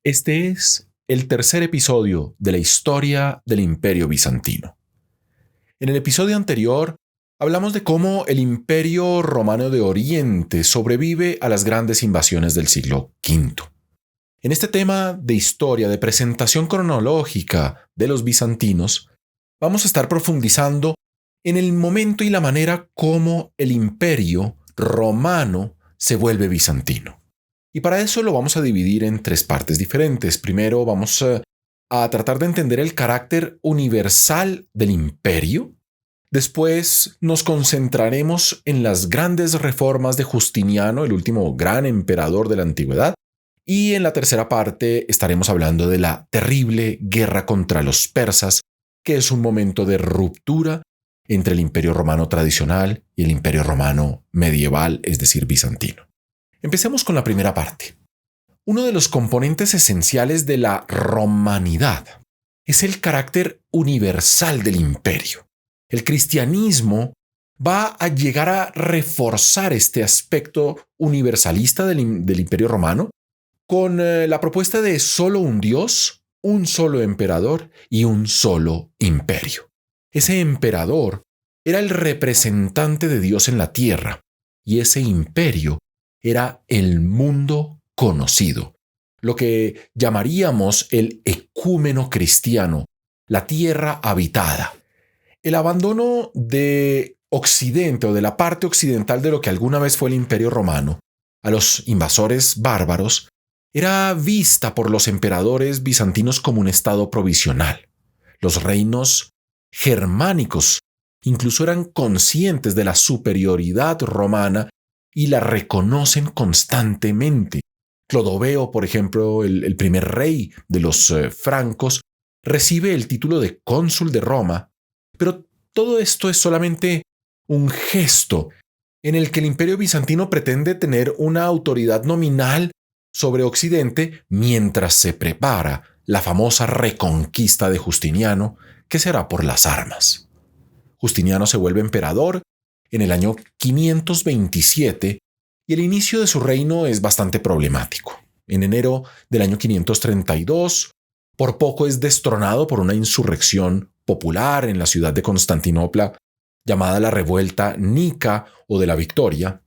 Este es el tercer episodio de la historia del Imperio Bizantino. En el episodio anterior hablamos de cómo el Imperio Romano de Oriente sobrevive a las grandes invasiones del siglo V. En este tema de historia, de presentación cronológica de los bizantinos, vamos a estar profundizando en el momento y la manera como el Imperio Romano se vuelve bizantino. Y para eso lo vamos a dividir en tres partes diferentes. Primero vamos a tratar de entender el carácter universal del imperio. Después nos concentraremos en las grandes reformas de Justiniano, el último gran emperador de la antigüedad. Y en la tercera parte estaremos hablando de la terrible guerra contra los persas, que es un momento de ruptura entre el imperio romano tradicional y el imperio romano medieval, es decir, bizantino. Empecemos con la primera parte. Uno de los componentes esenciales de la romanidad es el carácter universal del imperio. El cristianismo va a llegar a reforzar este aspecto universalista del imperio romano con la propuesta de solo un Dios, un solo emperador y un solo imperio. Ese emperador era el representante de Dios en la tierra y ese imperio era el mundo conocido, lo que llamaríamos el ecúmeno cristiano, la tierra habitada. El abandono de Occidente o de la parte occidental de lo que alguna vez fue el Imperio Romano a los invasores bárbaros era vista por los emperadores bizantinos como un estado provisional. Los reinos germánicos incluso eran conscientes de la superioridad romana y la reconocen constantemente. Clodoveo, por ejemplo, el primer rey de los francos, recibe el título de cónsul de Roma, pero todo esto es solamente un gesto en el que el imperio bizantino pretende tener una autoridad nominal sobre Occidente mientras se prepara la famosa reconquista de Justiniano, que será por las armas. Justiniano se vuelve emperador en el año 527 y el inicio de su reino es bastante problemático. En enero del año 532, por poco es destronado por una insurrección popular en la ciudad de Constantinopla llamada la Revuelta Nica o de la Victoria,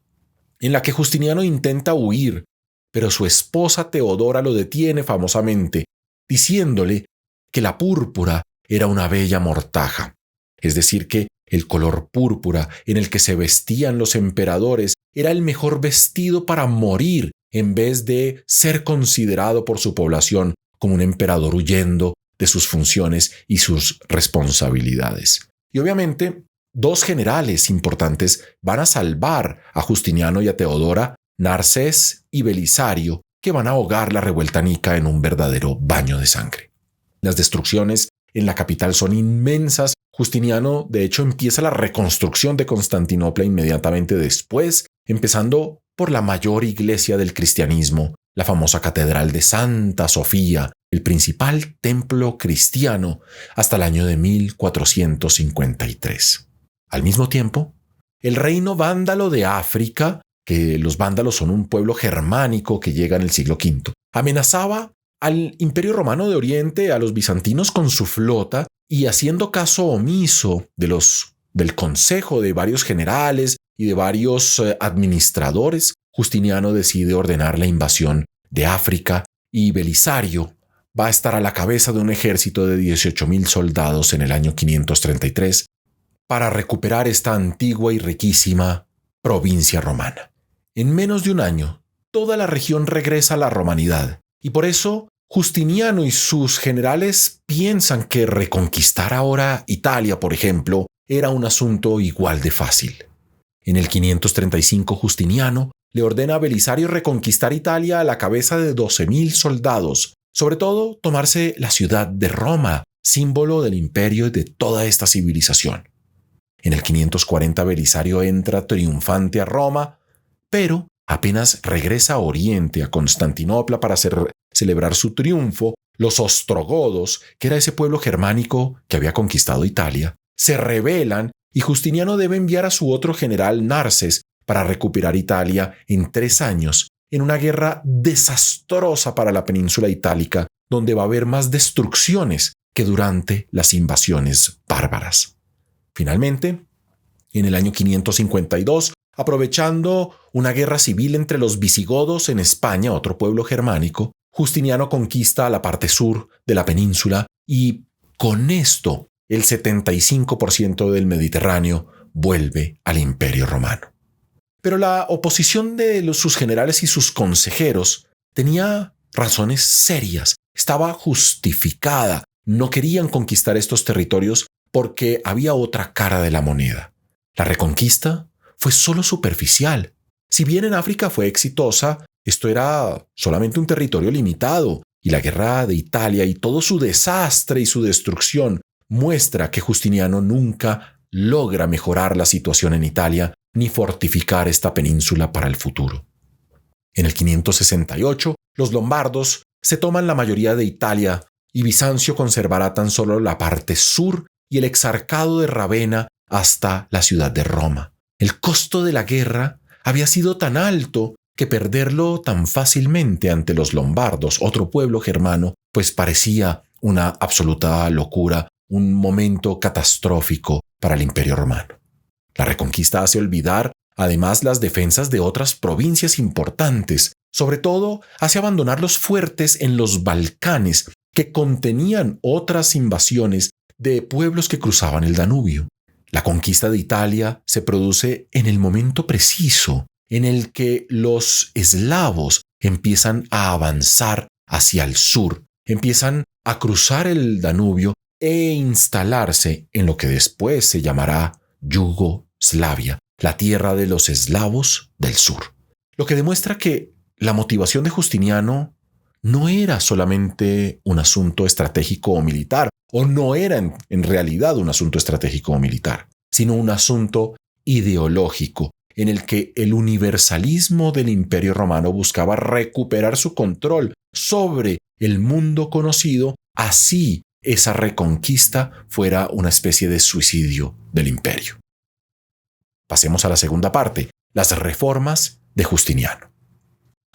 en la que Justiniano intenta huir, pero su esposa Teodora lo detiene famosamente, diciéndole que la púrpura era una bella mortaja, es decir, que el color púrpura en el que se vestían los emperadores era el mejor vestido para morir en vez de ser considerado por su población como un emperador huyendo de sus funciones y sus responsabilidades. Y obviamente, dos generales importantes van a salvar a Justiniano y a Teodora, Narcés y Belisario, que van a ahogar la revuelta nica en un verdadero baño de sangre. Las destrucciones en la capital son inmensas. Justiniano, de hecho, empieza la reconstrucción de Constantinopla inmediatamente después, empezando por la mayor iglesia del cristianismo, la famosa Catedral de Santa Sofía, el principal templo cristiano, hasta el año de 1453. Al mismo tiempo, el reino vándalo de África, que los vándalos son un pueblo germánico que llega en el siglo V, amenazaba al Imperio Romano de Oriente, a los bizantinos con su flota, y haciendo caso omiso del consejo de varios generales y de varios administradores, Justiniano decide ordenar la invasión de África y Belisario va a estar a la cabeza de un ejército de 18,000 soldados en el año 533 para recuperar esta antigua y riquísima provincia romana. En menos de un año, toda la región regresa a la romanidad y por eso Justiniano y sus generales piensan que reconquistar ahora Italia, por ejemplo, era un asunto igual de fácil. En el 535 Justiniano le ordena a Belisario reconquistar Italia a la cabeza de 12,000 soldados, sobre todo tomarse la ciudad de Roma, símbolo del imperio y de toda esta civilización. En el 540 Belisario entra triunfante a Roma, pero apenas regresa a Oriente, a Constantinopla, para celebrar su triunfo, los ostrogodos, que era ese pueblo germánico que había conquistado Italia, se rebelan y Justiniano debe enviar a su otro general Narses para recuperar Italia en 3 años, en una guerra desastrosa para la península itálica, donde va a haber más destrucciones que durante las invasiones bárbaras. Finalmente, en el año 552, aprovechando una guerra civil entre los visigodos en España, otro pueblo germánico, Justiniano conquista la parte sur de la península y con esto el 75% del Mediterráneo vuelve al Imperio Romano. Pero la oposición de sus generales y sus consejeros tenía razones serias, estaba justificada. No querían conquistar estos territorios porque había otra cara de la moneda. La reconquista fue solo superficial. Si bien en África fue exitosa, esto era solamente un territorio limitado, y la guerra de Italia y todo su desastre y su destrucción muestra que Justiniano nunca logra mejorar la situación en Italia ni fortificar esta península para el futuro. En el 568, los lombardos se toman la mayoría de Italia y Bizancio conservará tan solo la parte sur y el exarcado de Ravenna hasta la ciudad de Roma. El costo de la guerra había sido tan alto que perderlo tan fácilmente ante los lombardos, otro pueblo germano, pues parecía una absoluta locura, un momento catastrófico para el Imperio Romano. La reconquista hace olvidar además las defensas de otras provincias importantes, sobre todo hace abandonar los fuertes en los Balcanes que contenían otras invasiones de pueblos que cruzaban el Danubio. La conquista de Italia se produce en el momento preciso en el que los eslavos empiezan a avanzar hacia el sur, empiezan a cruzar el Danubio e instalarse en lo que después se llamará Yugoslavia, la tierra de los eslavos del sur. Lo que demuestra que la motivación de Justiniano no era solamente un asunto estratégico o militar, o no era en realidad un asunto estratégico o militar, sino un asunto ideológico, en el que el universalismo del Imperio Romano buscaba recuperar su control sobre el mundo conocido, así esa reconquista fuera una especie de suicidio del imperio. Pasemos a la segunda parte, las reformas de Justiniano.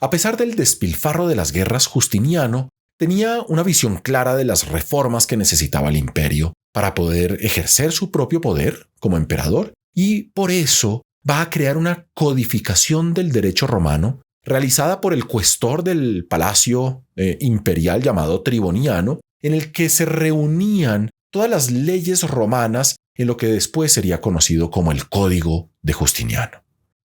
A pesar del despilfarro de las guerras, Justiniano tenía una visión clara de las reformas que necesitaba el imperio para poder ejercer su propio poder como emperador, y por eso va a crear una codificación del derecho romano realizada por el cuestor del palacio imperial llamado Triboniano, en el que se reunían todas las leyes romanas en lo que después sería conocido como el Código de Justiniano.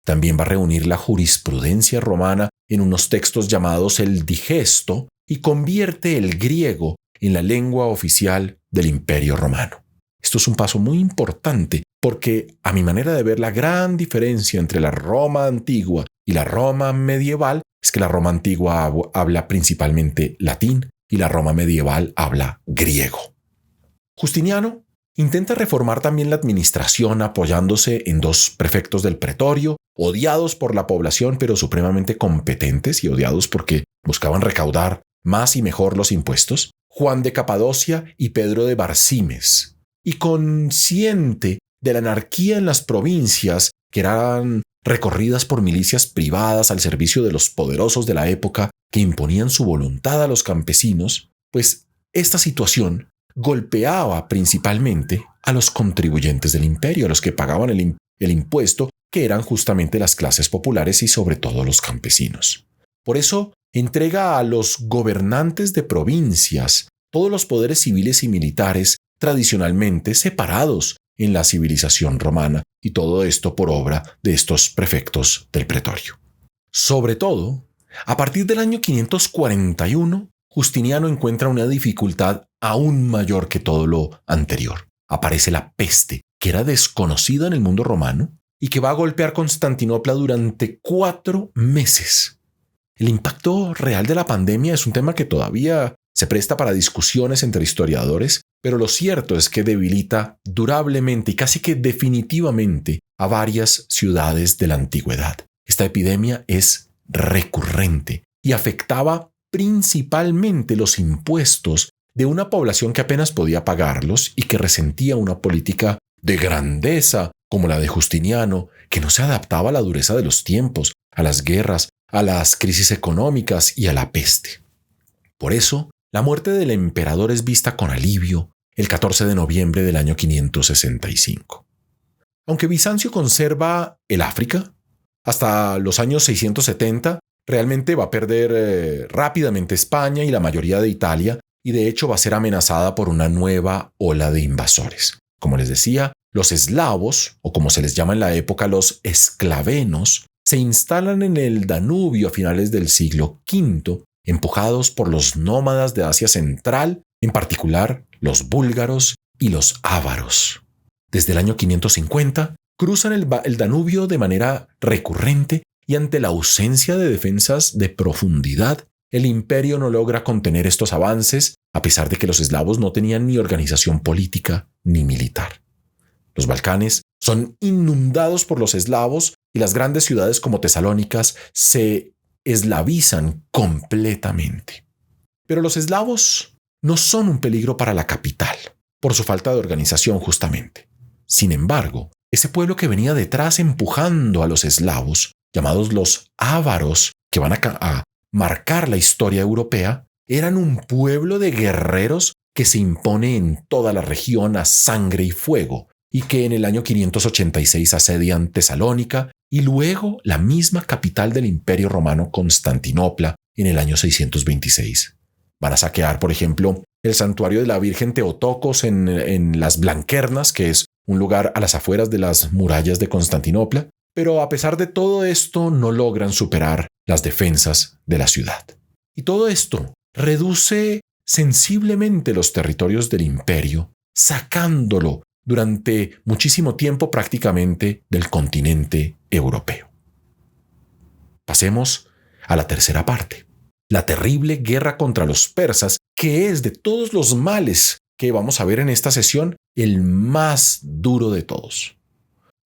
También va a reunir la jurisprudencia romana en unos textos llamados el Digesto y convierte el griego en la lengua oficial del Imperio Romano. Esto es un paso muy importante porque, a mi manera de ver, la gran diferencia entre la Roma antigua y la Roma medieval es que la Roma antigua habla principalmente latín y la Roma medieval habla griego. Justiniano intenta reformar también la administración apoyándose en 2 prefectos del pretorio, odiados por la población pero supremamente competentes y odiados porque buscaban recaudar más y mejor los impuestos, Juan de Capadocia y Pedro de Barsimes. Y consciente de la anarquía en las provincias, que eran recorridas por milicias privadas al servicio de los poderosos de la época que imponían su voluntad a los campesinos, pues esta situación golpeaba principalmente a los contribuyentes del imperio, a los que pagaban el impuesto, que eran justamente las clases populares y sobre todo los campesinos. Por eso entrega a los gobernantes de provincias todos los poderes civiles y militares tradicionalmente separados en la civilización romana, y todo esto por obra de estos prefectos del pretorio. Sobre todo, a partir del año 541, Justiniano encuentra una dificultad aún mayor que todo lo anterior. Aparece la peste, que era desconocida en el mundo romano y que va a golpear Constantinopla durante 4 meses. El impacto real de la pandemia es un tema que todavía se presta para discusiones entre historiadores, pero lo cierto es que debilita durablemente y casi que definitivamente a varias ciudades de la antigüedad. Esta epidemia es recurrente y afectaba principalmente los impuestos de una población que apenas podía pagarlos y que resentía una política de grandeza como la de Justiniano, que no se adaptaba a la dureza de los tiempos, a las guerras, a las crisis económicas y a la peste. Por eso, la muerte del emperador es vista con alivio el 14 de noviembre del año 565. Aunque Bizancio conserva el África, hasta los años 670 realmente va a perder rápidamente España y la mayoría de Italia, y de hecho va a ser amenazada por una nueva ola de invasores. Como les decía, los eslavos, o como se les llama en la época, los esclavenos, se instalan en el Danubio a finales del siglo V, empujados por los nómadas de Asia Central, en particular los búlgaros y los ávaros. Desde el año 550, cruzan el Danubio de manera recurrente y ante la ausencia de defensas de profundidad, el imperio no logra contener estos avances, a pesar de que los eslavos no tenían ni organización política ni militar. Los Balcanes son inundados por los eslavos y las grandes ciudades como Tesalónicas se eslavizan completamente. Pero los eslavos no son un peligro para la capital, por su falta de organización justamente. Sin embargo, ese pueblo que venía detrás empujando a los eslavos, llamados los ávaros, que van a marcar la historia europea, eran un pueblo de guerreros que se impone en toda la región a sangre y fuego, y que en el año 586 asedian Tesalónica y luego la misma capital del Imperio Romano, Constantinopla, en el año 626. Van a saquear, por ejemplo, el santuario de la Virgen Teotocos en las Blanquernas, que es un lugar a las afueras de las murallas de Constantinopla, pero a pesar de todo esto no logran superar las defensas de la ciudad. Y todo esto reduce sensiblemente los territorios del imperio, sacándolo durante muchísimo tiempo prácticamente del continente europeo. Pasemos a la tercera parte, la terrible guerra contra los persas, que es de todos los males que vamos a ver en esta sesión el más duro de todos.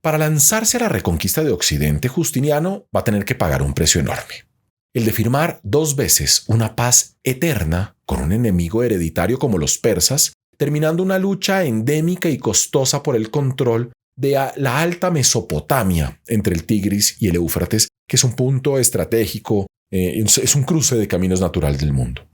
Para lanzarse a la reconquista de Occidente, Justiniano va a tener que pagar un precio enorme. El de firmar 2 veces una paz eterna con un enemigo hereditario como los persas, terminando una lucha endémica y costosa por el control de la alta Mesopotamia entre el Tigris y el Éufrates, que es un punto estratégico, es un cruce de caminos natural del mundo.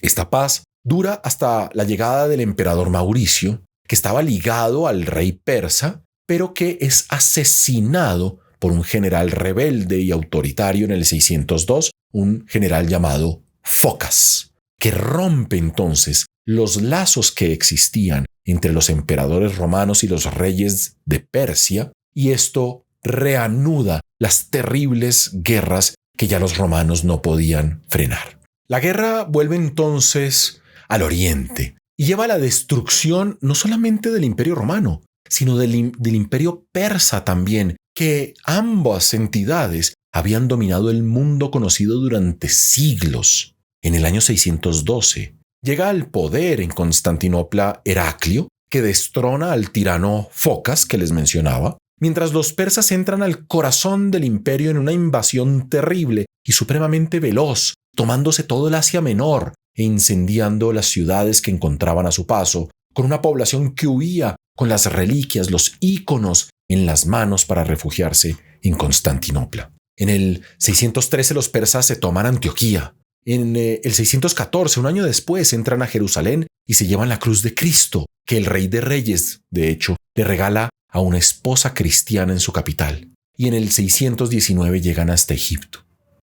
Esta paz dura hasta la llegada del emperador Mauricio, que estaba ligado al rey persa, pero que es asesinado por un general rebelde y autoritario en el 602, un general llamado Focas, que rompe entonces los lazos que existían entre los emperadores romanos y los reyes de Persia, y esto reanuda las terribles guerras que ya los romanos no podían frenar. La guerra vuelve entonces al oriente y lleva a la destrucción no solamente del Imperio Romano, sino del Imperio Persa también, que ambas entidades habían dominado el mundo conocido durante siglos. En el año 612, llega al poder en Constantinopla Heraclio, que destrona al tirano Focas que les mencionaba, mientras los persas entran al corazón del imperio en una invasión terrible y supremamente veloz, tomándose todo el Asia Menor e incendiando las ciudades que encontraban a su paso, con una población que huía con las reliquias, los íconos en las manos para refugiarse en Constantinopla. En el 613 los persas se toman Antioquía. En el 614, un año después, entran a Jerusalén y se llevan la cruz de Cristo, que el Rey de Reyes, de hecho, le regala a una esposa cristiana en su capital. Y en el 619 llegan hasta Egipto.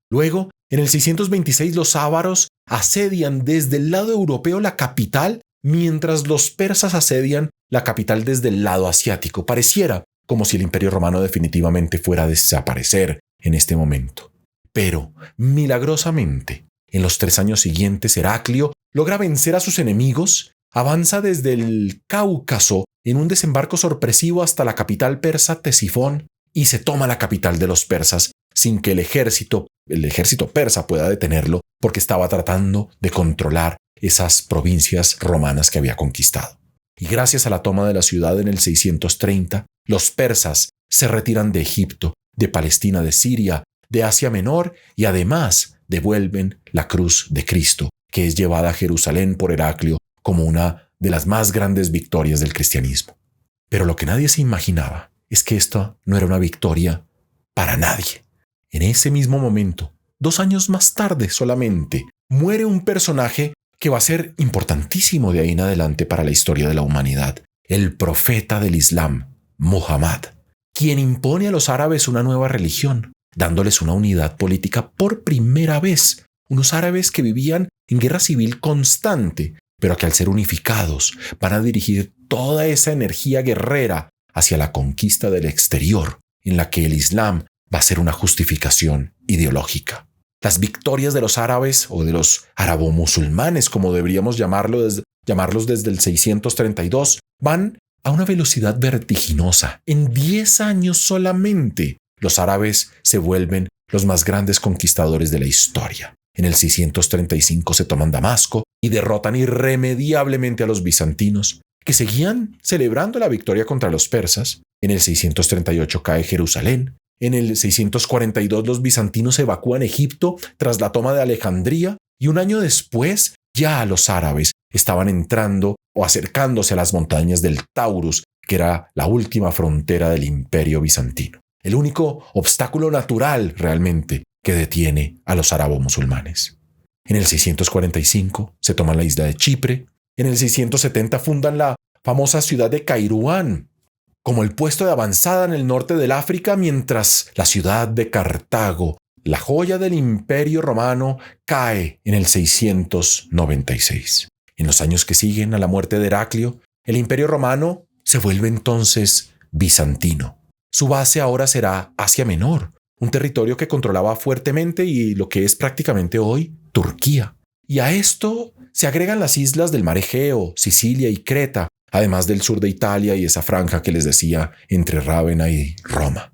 Luego, en el 626 los ávaros asedian desde el lado europeo la capital, mientras los persas asedian la capital desde el lado asiático. Pareciera como si el Imperio Romano definitivamente fuera a desaparecer en este momento. Pero, milagrosamente, en los 3 años siguientes, Heraclio logra vencer a sus enemigos, avanza desde el Cáucaso en un desembarco sorpresivo hasta la capital persa Ctesifón y se toma la capital de los persas sin que el ejército persa pueda detenerlo, porque estaba tratando de controlar esas provincias romanas que había conquistado. Y gracias a la toma de la ciudad en el 630, los persas se retiran de Egipto, de Palestina, de Siria, de Asia Menor, y además devuelven la cruz de Cristo, que es llevada a Jerusalén por Heraclio como una de las más grandes victorias del cristianismo. Pero lo que nadie se imaginaba es que esto no era una victoria para nadie. En ese mismo momento, 2 años más tarde solamente, muere un personaje que va a ser importantísimo de ahí en adelante para la historia de la humanidad, el profeta del Islam, Muhammad, quien impone a los árabes una nueva religión, dándoles una unidad política por primera vez. Unos árabes que vivían en guerra civil constante, pero que al ser unificados van a dirigir toda esa energía guerrera hacia la conquista del exterior, en la que el Islam va a ser una justificación ideológica. Las victorias de los árabes o de los arabo-musulmanes, como deberíamos llamarlos desde el 632, van a una velocidad vertiginosa. En 10 años solamente, los árabes se vuelven los más grandes conquistadores de la historia. En el 635 se toman Damasco y derrotan irremediablemente a los bizantinos, que seguían celebrando la victoria contra los persas. En el 638 cae Jerusalén. En el 642 los bizantinos evacúan Egipto tras la toma de Alejandría y un año después ya los árabes estaban entrando o acercándose a las montañas del Taurus, que era la última frontera del imperio bizantino. El único obstáculo natural realmente que detiene a los arabo-musulmanes. En el 645 se toman la isla de Chipre. En el 670 fundan la famosa ciudad de Kairouán como el puesto de avanzada en el norte del África, mientras la ciudad de Cartago, la joya del imperio romano, cae en el 696. En los años que siguen a la muerte de Heraclio, el imperio romano se vuelve entonces bizantino. Su base ahora será Asia Menor, un territorio que controlaba fuertemente y lo que es prácticamente hoy Turquía. Y a esto se agregan las islas del mar Egeo, Sicilia y Creta, además del sur de Italia y esa franja que les decía entre Rávena y Roma.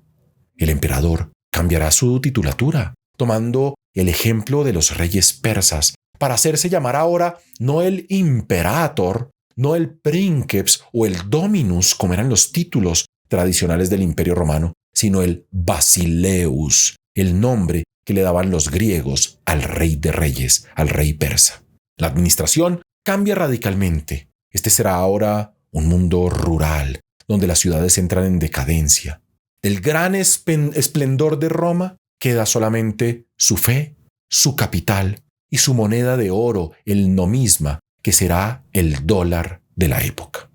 El emperador cambiará su titulatura, tomando el ejemplo de los reyes persas, para hacerse llamar ahora no el imperator, no el princeps o el dominus, como eran los títulos tradicionales del imperio romano, sino el Basileus, el nombre que le daban los griegos al rey de reyes, al rey persa. La administración cambia radicalmente. Este será ahora un mundo rural, donde las ciudades entran en decadencia. Del gran esplendor de Roma queda solamente su fe, su capital y su moneda de oro, el nomisma, que será el dólar de la época.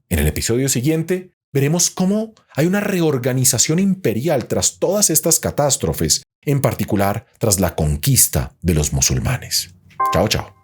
En el episodio siguiente veremos cómo hay una reorganización imperial tras todas estas catástrofes, en particular tras la conquista de los musulmanes. Chao, chao.